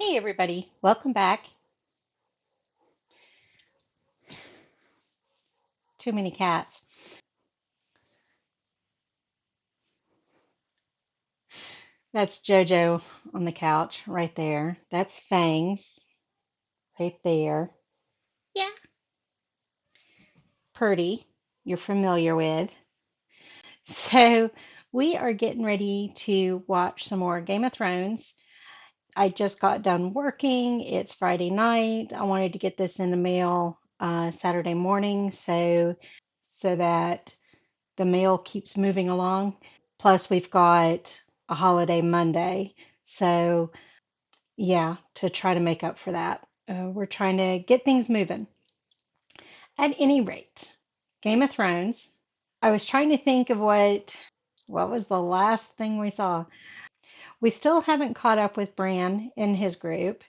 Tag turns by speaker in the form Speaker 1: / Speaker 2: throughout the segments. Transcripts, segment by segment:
Speaker 1: Hey everybody, welcome back. Too many cats. That's Jojo on the couch right there. That's Fangs right there. Yeah. Purdy, you're familiar with. So we are getting ready to watch some more Game of Thrones. I just got done working. It's Friday night. I wanted to get this in the mail Saturday morning so that the mail keeps moving along. Plus, we've got a holiday Monday. So, yeah, to try to make up for that, we're trying to get things moving. At any rate, Game of Thrones. I was trying to think of what was the last thing we saw. We still haven't caught up with Bran and his group,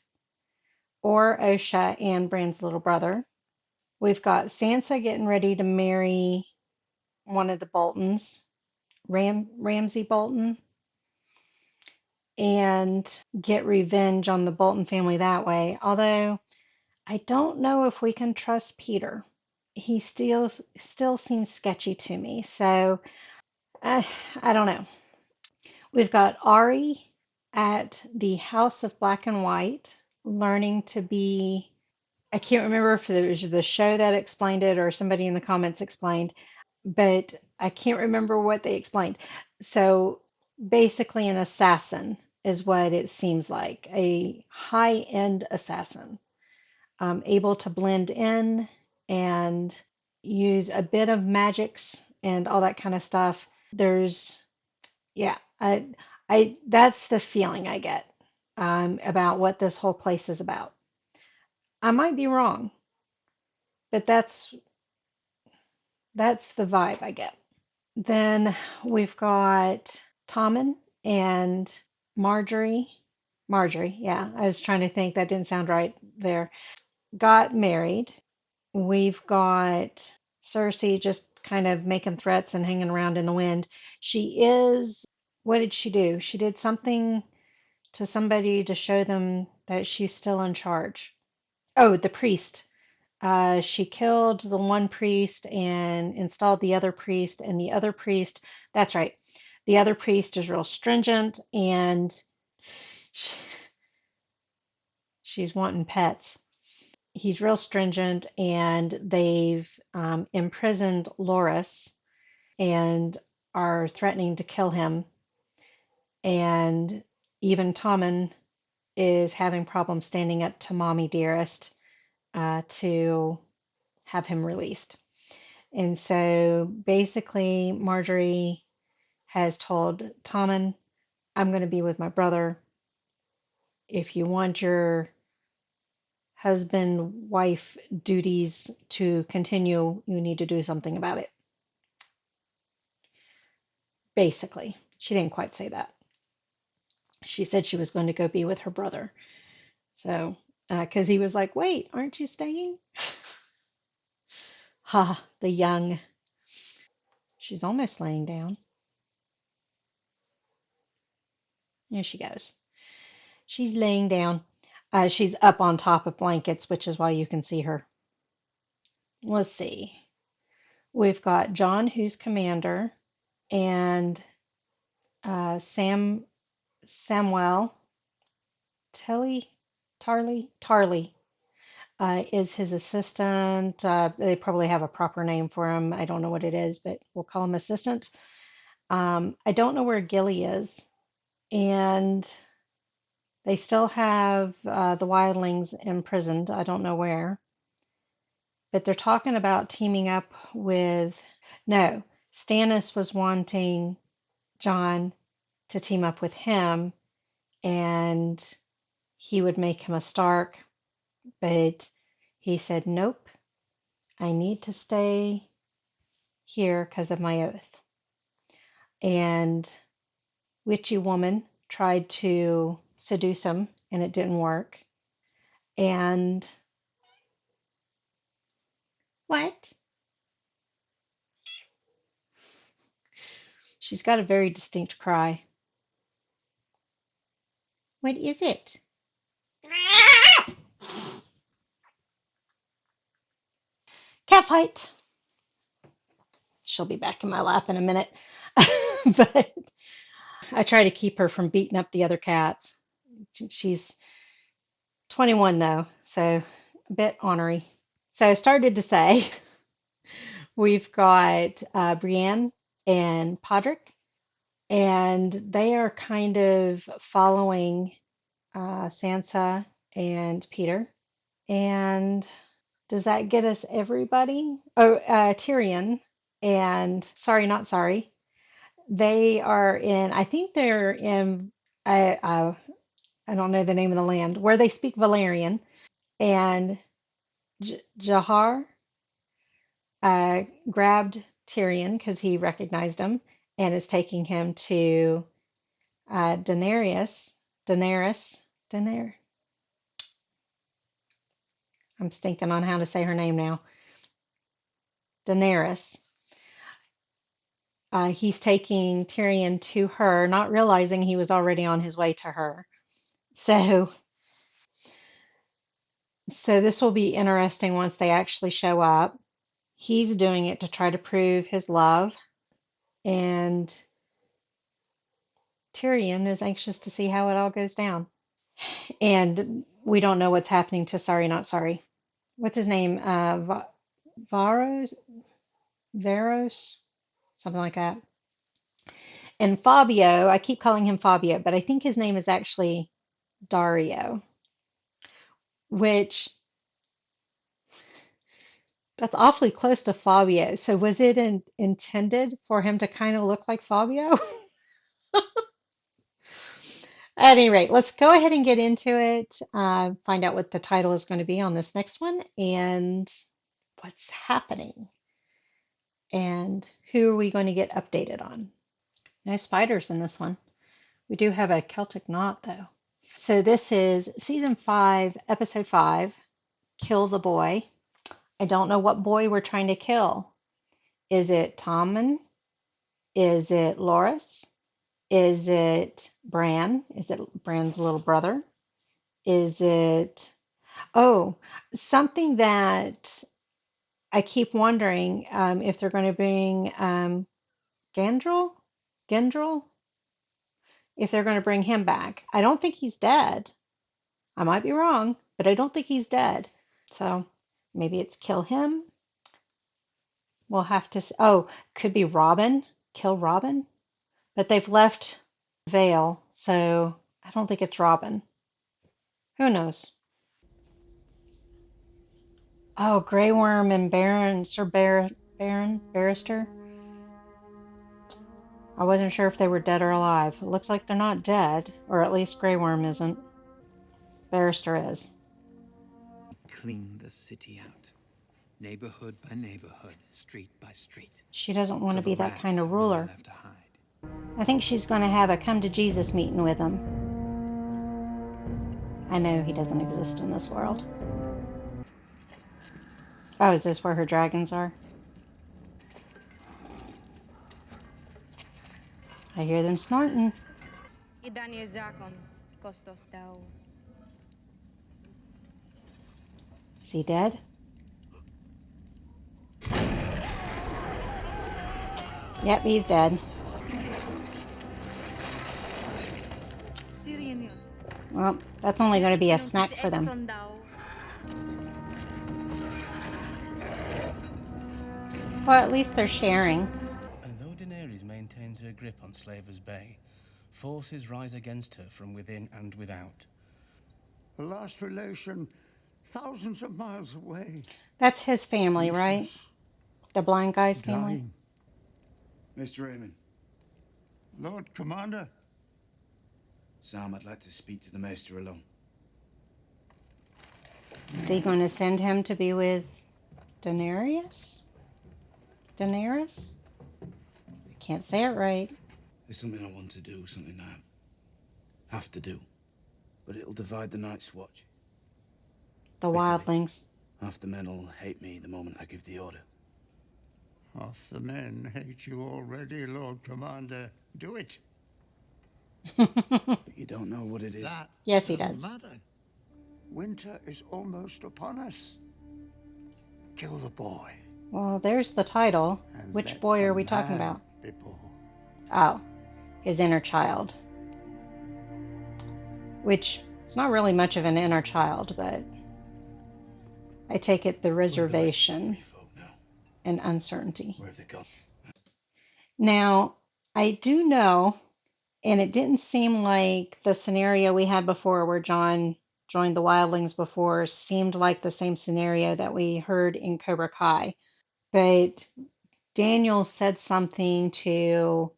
Speaker 1: or Osha and Bran's little brother. We've got Sansa getting ready to marry one of the Boltons, Ramsay Bolton, and get revenge on the Bolton family that way. Although I don't know if we can trust Peter. He still seems sketchy to me. So uh, I don't know. We've got Ari at the House of Black and White, learning to be. I can't remember if it was the show that explained it or somebody in the comments explained, but I can't remember what they explained. So basically, an assassin is what it seems like, a high-end assassin, able to blend in and use a bit of magics and all that kind of stuff. There's, yeah, that's the feeling I get about what this whole place is about. I might be wrong, but that's the vibe I get. Then we've got Tommen and Marjorie. Marjorie, yeah, I was trying to think. That didn't sound right there. Got married. We've got Cersei just kind of making threats and hanging around in the wind. She is, what did she do? She did something to somebody to show them that she's still in charge. Oh, the priest. She killed the one priest and installed the other priest, and the other priest, that's right, the other priest is real stringent and sh- she's wanting pets. He's real stringent, and they've imprisoned Loras and are threatening to kill him. And even Tommen is having problems standing up to Mommy Dearest to have him released. And so basically, Marjorie has told Tommen, I'm going to be with my brother. If you want your husband wife duties to continue, you need to do something about it. Basically, she didn't quite say that. She said she was going to go be with her brother. So, because he was like, wait, aren't you staying? Ha, the young. She's almost laying down. Here she goes. She's laying down. She's up on top of blankets, which is why you can see her. Let's see. We've got John, who's commander, and Samuel Telly Tarley is his assistant. They probably have a proper name for him. I don't know what it is, but we'll call him assistant. I don't know where Gilly is, and they still have the wildlings imprisoned. I don't know where, but they're talking about teaming up with. No, Stannis was wanting John to team up with him, and he would make him a Stark, but he said, nope, I need to stay here because of my oath. And Witchy Woman tried to seduce him, and it didn't work. And what? She's got a very distinct cry. What is it? Cat fight. She'll be back in my lap in a minute. But I try to keep her from beating up the other cats. She's 21 though, so a bit ornery. So I started to say we've got Brienne and Podrick, and they are kind of following Sansa and Peter. And does that get us everybody? Oh, Tyrion and sorry, not sorry. They are in. I think they're in. I don't know the name of the land where they speak Valerian. And Jahar grabbed Tyrion because he recognized him and is taking him to Daenerys. Daenerys. Daenerys. I'm stinking on how to say her name now. Daenerys. He's taking Tyrion to her, not realizing he was already on his way to her. So, so this will be interesting once they actually show up. He's doing it to try to prove his love, and Tyrion is anxious to see how it all goes down. And we don't know what's happening to Sorry Not Sorry. What's his name? Varos? Varos? Something like that. And Fabio, I keep calling him Fabio, but I think his name is actually Dario, which that's awfully close to Fabio. So was it intended for him to kind of look like Fabio? At any rate, let's go ahead and get into it, find out what the title is going to be on this next one and what's happening and who are we going to get updated on. No spiders in this one. We do have a Celtic knot though. So this is season 5, episode 5, Kill the Boy. I don't know what boy we're trying to kill. Is it Tommen? Is it Loras? Is it Bran? Is it Bran's little brother? Is it, oh, something that I keep wondering if they're going to bring Gandrel? Gendrel? If they're going to bring him back. I don't think he's dead. I might be wrong, but I don't think he's dead. So maybe it's kill him. We'll have to, oh, could be Robin. Kill Robin. But they've left Vale, so I don't think it's Robin. Who knows? Oh, Grey Worm and Baron, Baron, Barrister. I wasn't sure if they were dead or alive. It looks like they're not dead, or at least Grey Worm isn't. Barrister is.
Speaker 2: Clean the city out, neighborhood by neighborhood, street by street.
Speaker 1: She doesn't want
Speaker 2: So
Speaker 1: to be
Speaker 2: the
Speaker 1: that kind
Speaker 2: rats
Speaker 1: of
Speaker 2: have nowhere
Speaker 1: ruler.
Speaker 2: left to hide.
Speaker 1: I think she's going to have a come to Jesus meeting with him. I know he doesn't exist in this world. Oh, is this where her dragons are? I hear them snorting.
Speaker 3: Idanie zakon, kostos dał.
Speaker 1: Is he dead? Yep, he's dead.
Speaker 3: Sireniot.
Speaker 1: Well, that's only going to be a snack for them.
Speaker 3: Exon dał.
Speaker 1: Well, at least they're sharing.
Speaker 4: And though Daenerys maintains her grip on Slaver's Bay, forces rise against her from within and without.
Speaker 5: The last relation, thousands of miles away.
Speaker 1: That's his family, right?
Speaker 5: Useless,
Speaker 1: The blind guy's family?
Speaker 5: dying.
Speaker 6: Mr. Raymond,
Speaker 5: Lord Commander,
Speaker 6: Sam, I'd like to speak to the Maester alone.
Speaker 1: Is he going to send him to be with Daenerys? Daenerys? I can't say it right.
Speaker 6: There's something I want to do, something I have to do. But it'll divide the Night's Watch.
Speaker 1: The wildlings.
Speaker 6: Half the men will hate me the moment I give the order.
Speaker 5: half the men hate you already, Lord Commander. Do it.
Speaker 6: But you don't know what it is.
Speaker 5: That
Speaker 1: Yes, he
Speaker 5: doesn't
Speaker 1: does.
Speaker 5: matter. Winter is almost upon us. Kill the boy.
Speaker 1: Well, there's the title.
Speaker 5: And
Speaker 1: Which
Speaker 5: let
Speaker 1: boy
Speaker 5: the
Speaker 1: are we talking
Speaker 5: man
Speaker 1: about?
Speaker 5: be born.
Speaker 1: Oh, his inner child. Which is not really much of an inner child, but I take it the
Speaker 6: Where are the rest of the
Speaker 1: reservation
Speaker 6: free folk now?
Speaker 1: and uncertainty.
Speaker 6: Where have they gone?
Speaker 1: Now, I do know, and it didn't seem like the scenario we had before where John joined the Wildlings before seemed like the same scenario that we heard in Cobra Kai. But Daniel said something to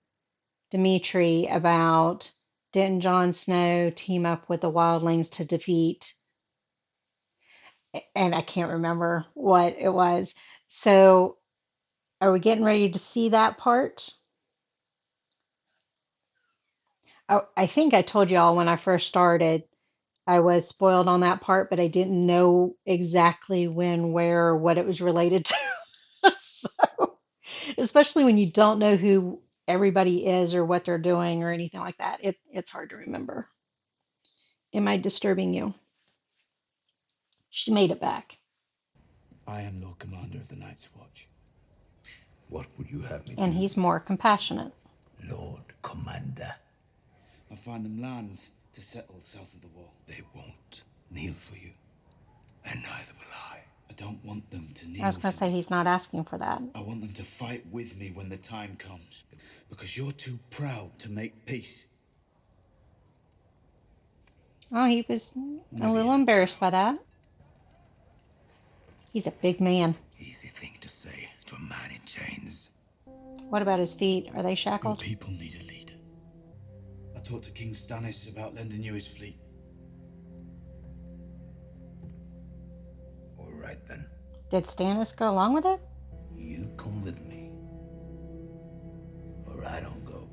Speaker 1: Dimitri about didn't Jon Snow team up with the Wildlings to defeat, and I can't remember what it was. So are we getting ready to see that part? I think I told y'all when I first started, I was spoiled on that part, but I didn't know exactly when, where, or what it was related to. So, especially when you don't know who everybody is or what they're doing or anything like that, it's hard to remember. Am I disturbing you? She made it back.
Speaker 6: I am Lord Commander of the Night's Watch. What would you have me
Speaker 1: And
Speaker 6: do?
Speaker 1: he's more compassionate.
Speaker 6: Lord Commander. I'll find them lands to settle south of the wall. They won't kneel for you. And neither will I. I don't want them to kneel
Speaker 1: I was going to
Speaker 6: for
Speaker 1: say
Speaker 6: me.
Speaker 1: he's not asking for that.
Speaker 6: I want them to fight with me when the time comes. Because you're too proud to make peace.
Speaker 1: Oh, he was a
Speaker 6: Maybe
Speaker 1: little
Speaker 6: I'm
Speaker 1: embarrassed by
Speaker 6: proud.
Speaker 1: that. He's a big man.
Speaker 6: Easy thing to say to a man in chains.
Speaker 1: What about his feet? Are they
Speaker 6: Your
Speaker 1: shackled?
Speaker 6: people need a leader. I talked to King Stannis about lending you his fleet. All right then.
Speaker 1: Did Stannis go along with it?
Speaker 6: You come with me. Or I don't go.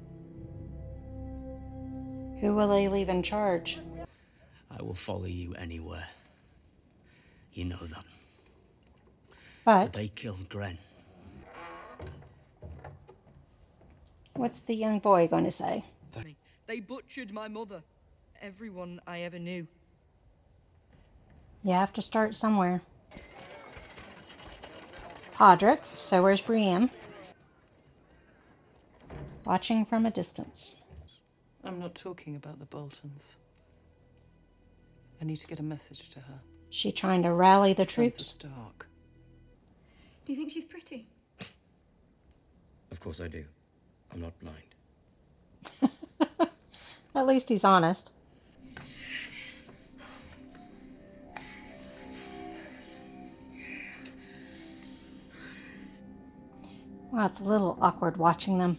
Speaker 1: Who will they leave in charge?
Speaker 7: I will follow you anywhere. You know that. But
Speaker 1: But
Speaker 7: they killed Gren.
Speaker 1: what's the young boy going to say?
Speaker 8: They butchered my mother. Everyone I ever knew.
Speaker 1: You have to start somewhere. Podrick, so where's Brienne? Watching from a distance.
Speaker 9: I'm not talking about the Boltons. I need to get a message to her.
Speaker 1: She trying to rally the
Speaker 9: Sansa
Speaker 1: troops?
Speaker 9: Stark.
Speaker 3: Do you think she's pretty?
Speaker 7: Of course I do. I'm not blind.
Speaker 1: At least he's honest. Well, it's a little awkward watching them.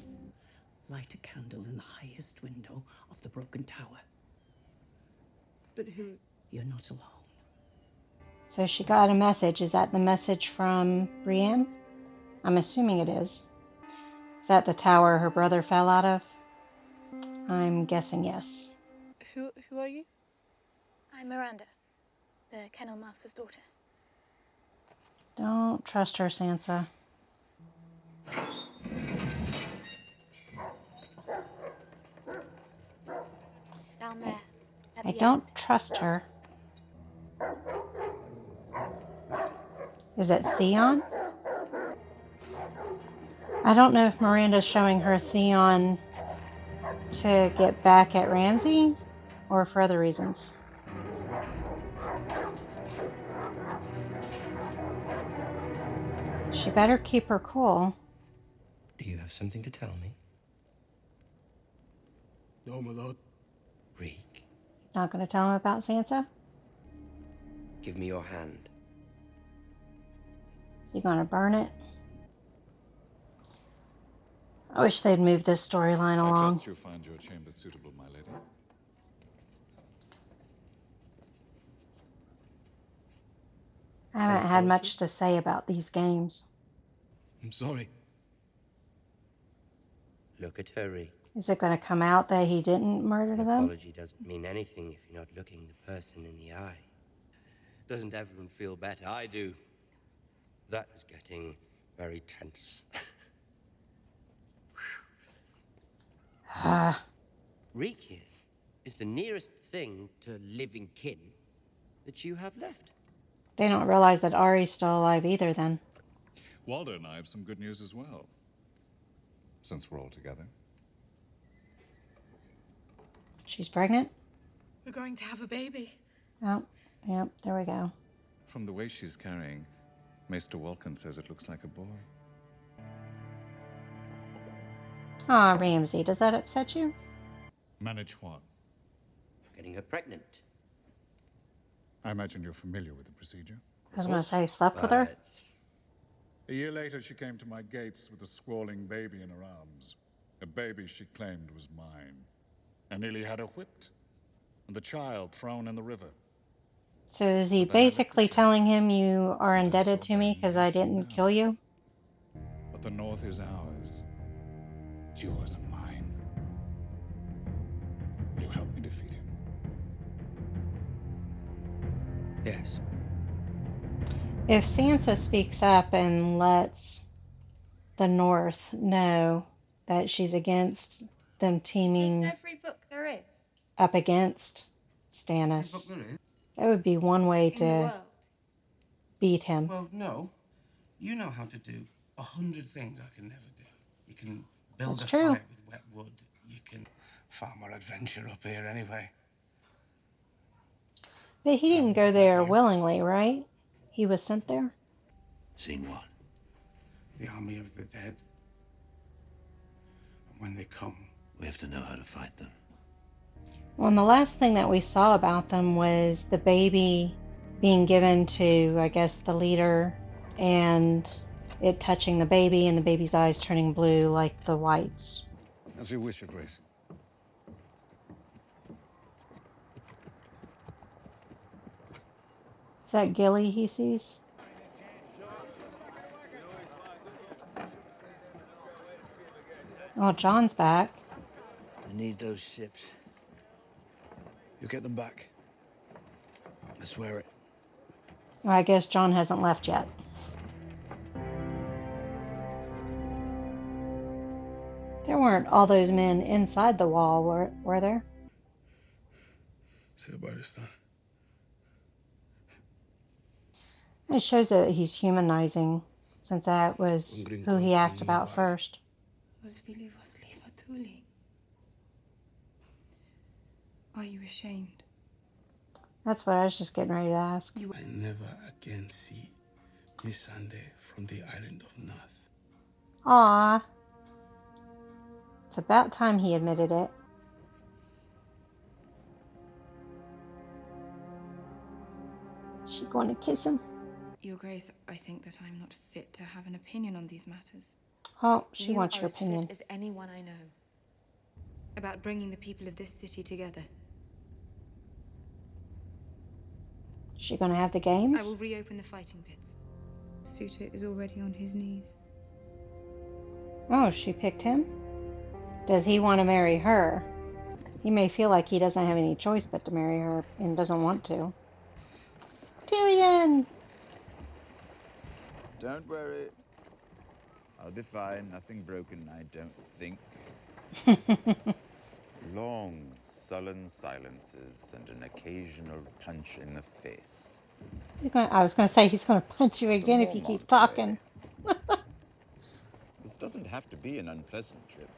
Speaker 9: Light a candle in the highest window of the broken tower. But who? You're not alone.
Speaker 1: So she got a message. Is that the message from Brienne? I'm assuming it is. Is that the tower her brother fell out of? I'm guessing yes.
Speaker 9: Who are you?
Speaker 10: I'm Miranda, the Kennel Master's daughter.
Speaker 1: Don't trust her, Sansa.
Speaker 10: Down there. At
Speaker 1: I
Speaker 10: the
Speaker 1: don't
Speaker 10: end.
Speaker 1: trust her. Is it Theon? I don't know if Miranda's showing her Theon to get back at Ramsay or for other reasons. She better keep her cool.
Speaker 7: Do you have something to tell me?
Speaker 6: No, my lord.
Speaker 7: Reek,
Speaker 1: Not going to tell him about Sansa?
Speaker 7: give me your hand.
Speaker 1: Is he going to burn it? I wish they'd move this storyline
Speaker 11: I
Speaker 1: along.
Speaker 11: trust you'll find your chamber suitable, my lady.
Speaker 1: I haven't had much to say about these games.
Speaker 6: I'm sorry.
Speaker 7: Look at her, Reek.
Speaker 1: Is it going to come out that he didn't murder
Speaker 7: An
Speaker 1: them?
Speaker 7: apology doesn't mean anything if you're not looking the person in the eye. Doesn't everyone feel better? I do. That was getting very tense.
Speaker 1: Ah,
Speaker 7: Reek here is the nearest thing to living kin that you have left.
Speaker 1: They don't realize that Ari's still alive either then.
Speaker 11: Waldo and I have some good news as well, since we're all together.
Speaker 1: She's pregnant?
Speaker 12: We're going to have a baby.
Speaker 1: Oh, yep, there we go.
Speaker 11: From the way she's carrying, Maester Walken says it looks like a boy.
Speaker 1: Aw, Ramsay, does that upset you?
Speaker 11: Manage what?
Speaker 7: Getting her pregnant.
Speaker 11: I imagine you're familiar with the procedure.
Speaker 1: I was going to say, slept with her?
Speaker 11: A year later, she came to my gates with a squalling baby in her arms. A baby she claimed was mine. I nearly had her whipped, and the child thrown in the river.
Speaker 1: So is he basically telling him you are indebted to me because I didn't kill you?
Speaker 11: But the North is ours. It's yours and mine. Will you help me defeat him?
Speaker 7: Yes.
Speaker 1: If Sansa speaks up and lets the North know that she's against them teaming
Speaker 3: There's every book there is.
Speaker 1: up against Stannis, that would be one way
Speaker 3: In the
Speaker 1: to
Speaker 3: world.
Speaker 1: beat him.
Speaker 4: Well, no. You know how to do 100 things I can never do. You can build
Speaker 1: That's
Speaker 4: a
Speaker 1: true.
Speaker 4: fire with wet wood. You can... Far more adventure up here anyway.
Speaker 1: But he didn't go there willingly, right? He was sent there?
Speaker 6: Seen what?
Speaker 4: The army of the dead. And when they come...
Speaker 6: We have to know how to fight them.
Speaker 1: Well, and the last thing that we saw about them was the baby being given to, I guess, the leader, and it touching the baby and the baby's eyes turning blue like the whites.
Speaker 11: As you wish, Your Grace.
Speaker 1: Is that Gilly he sees? Oh, John's back.
Speaker 6: I need those ships. You get them back. I swear it.
Speaker 1: Well, I guess John hasn't left yet. There weren't all those men inside the wall, were there?
Speaker 4: Say about this time.
Speaker 1: It shows that he's humanizing, since that was who he asked about first.
Speaker 3: Are you ashamed?
Speaker 1: That's what I was just getting ready to ask.
Speaker 4: I never again see Missandei from the island of Nath.
Speaker 1: Aww. It's about time he admitted it. Is she going to kiss him?
Speaker 3: Your Grace, I think that I'm not fit to have an opinion on these matters.
Speaker 1: Oh, she
Speaker 3: You
Speaker 1: wants
Speaker 3: are
Speaker 1: your
Speaker 3: as
Speaker 1: opinion.
Speaker 3: fit as anyone I know about bringing the people of this city together.
Speaker 1: Is she going to have the games?
Speaker 3: I will reopen the fighting pits. Suitor is already on his knees.
Speaker 1: Oh, she picked him? Does he want to marry her? He may feel like he doesn't have any choice but to marry her and doesn't want to. Tyrion!
Speaker 13: Don't worry. I'll be fine. Nothing broken, I don't think. Long, sullen silences and an occasional punch in the face.
Speaker 1: I was going to say he's going to punch you again if you keep talking.
Speaker 13: This doesn't have to be an unpleasant trip.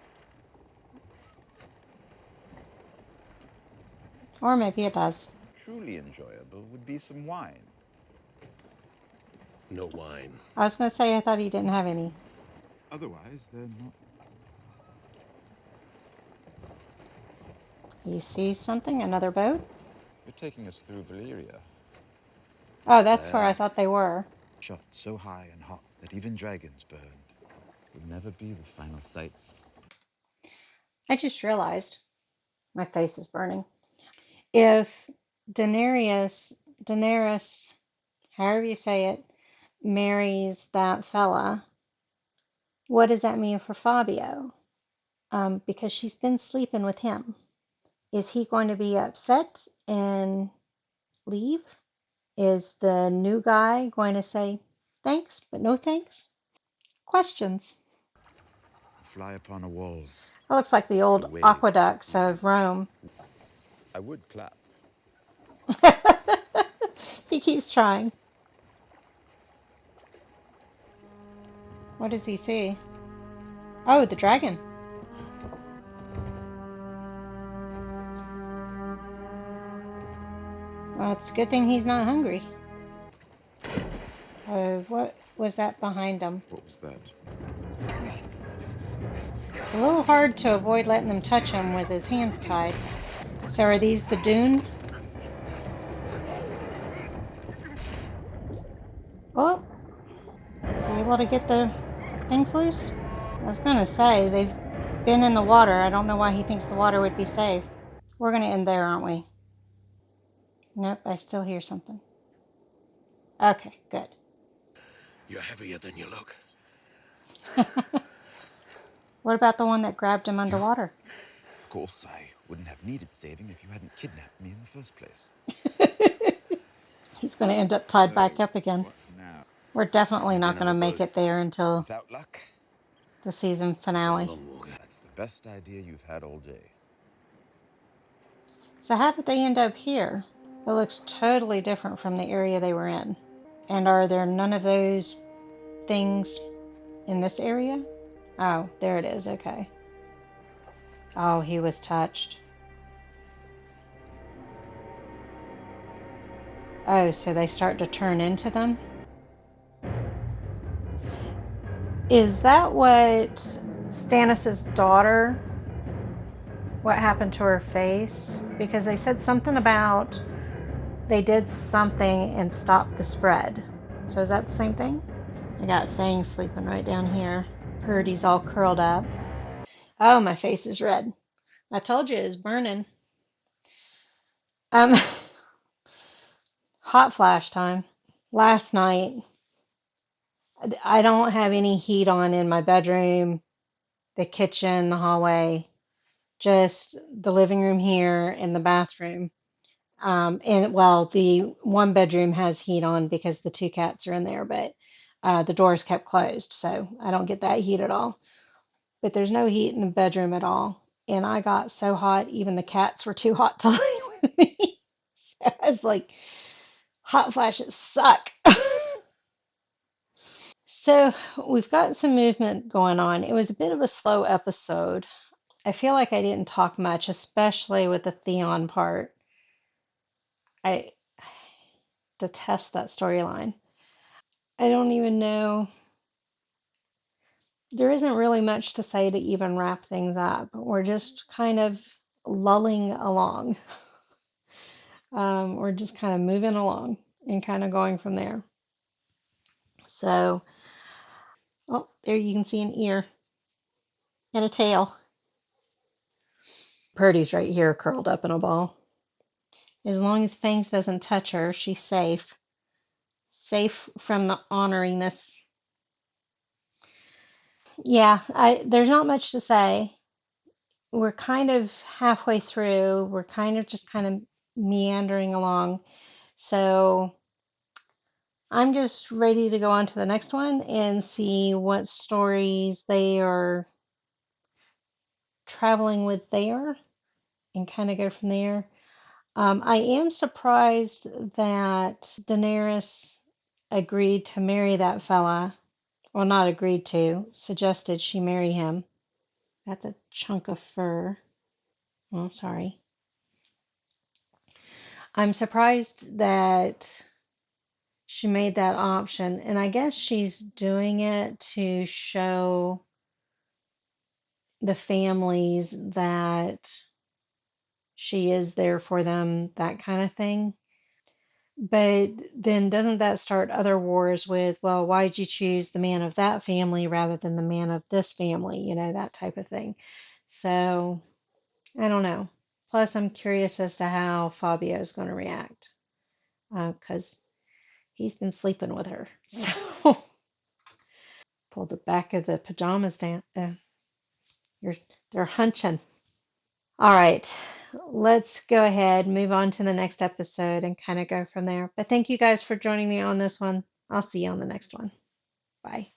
Speaker 1: Or maybe it does.
Speaker 13: Truly enjoyable would be some wine.
Speaker 6: No wine.
Speaker 1: I was going to say I thought he didn't have any.
Speaker 13: Otherwise, they're not.
Speaker 1: He sees something? Another boat?
Speaker 13: You're taking us through Valyria.
Speaker 1: Oh, that's where I thought they were.
Speaker 13: Shot so high and hot that even dragons burned. Will never be the final sights.
Speaker 1: I just realized my face is burning. If Daenerys, however you say it, marries that fella, what does that mean for Fabio? Because she's been sleeping with him. Is he going to be upset and leave? Is the new guy going to say thanks, but no thanks? Questions.
Speaker 13: Fly upon a wall.
Speaker 1: That looks like the old aqueducts of Rome.
Speaker 13: I would clap.
Speaker 1: He keeps trying. What does he see? Oh, the dragon. Well, it's a good thing he's not hungry. Oh, what was that behind him?
Speaker 13: What was that?
Speaker 1: It's a little hard to avoid letting them touch him with his hands tied. So are these the Dune? Oh, is he able to get the things loose? I was gonna say, they've been in the water. I don't know why he thinks the water would be safe. We're gonna end there, aren't we? Nope, I still hear something. Okay, good.
Speaker 4: You're heavier than you look.
Speaker 1: What about the one that grabbed him underwater?
Speaker 13: Of course, I wouldn't have needed saving if you hadn't kidnapped me in the first place.
Speaker 1: He's going to end up tied back up again.
Speaker 13: What now?
Speaker 1: We're definitely not
Speaker 13: Been
Speaker 1: going to
Speaker 13: on a
Speaker 1: make
Speaker 13: boat
Speaker 1: it there until
Speaker 13: without luck.
Speaker 1: the season finale.
Speaker 13: That's the best idea you've had all day.
Speaker 1: So how did they end up here? It looks totally different from the area they were in. And are there none of those things in this area? Oh, there it is. Okay. Oh, he was touched. Oh, so they start to turn into them? Is that what Stannis' daughter, what happened to her face? Because they said something about they did something and stopped the spread. So is that the same thing? I got Fang sleeping right down here. Purdy's all curled up. Oh, my face is red. I told you it was burning. Hot flash time. Last night, I don't have any heat on in my bedroom, the kitchen, the hallway, just the living room here and the bathroom. And well, the one bedroom has heat on because the two cats are in there, but the door's kept closed, so I don't get that heat at all. But there's no heat in the bedroom at all. And I got so hot, even the cats were too hot to lay with me. So I was like, hot flashes suck. So we've got some movement going on. It was a bit of a slow episode. I feel like I didn't talk much, especially with the Theon part. I detest that storyline. I don't even know. There isn't really much to say to even wrap things up. We're just kind of lulling along. We're just kind of moving along and kind of going from there. So, oh, there you can see an ear and a tail. Purdy's right here curled up in a ball. As long as Fangs doesn't touch her, she's safe. Safe from the honoriness. Yeah, there's not much to say. We're kind of halfway through. We're kind of meandering along. So I'm just ready to go on to the next one and see what stories they are traveling with there and kind of go from there. I am surprised that Daenerys agreed to marry that fella. Well, not agreed to, suggested she marry him. Got the chunk of fur. Oh, sorry. I'm surprised that she made that option, and I guess she's doing it to show the families that she is there for them, that kind of thing. But then doesn't that start other wars with, well, why'd you choose the man of that family rather than the man of this family? You know, that type of thing. So I don't know. Plus, I'm curious as to how Fabio is going to react because he's been sleeping with her. So pull the back of the pajamas down. They're hunching. All right, let's go ahead, move on to the next episode and kind of go from there. But thank you guys for joining me on this one. I'll see you on the next one. Bye.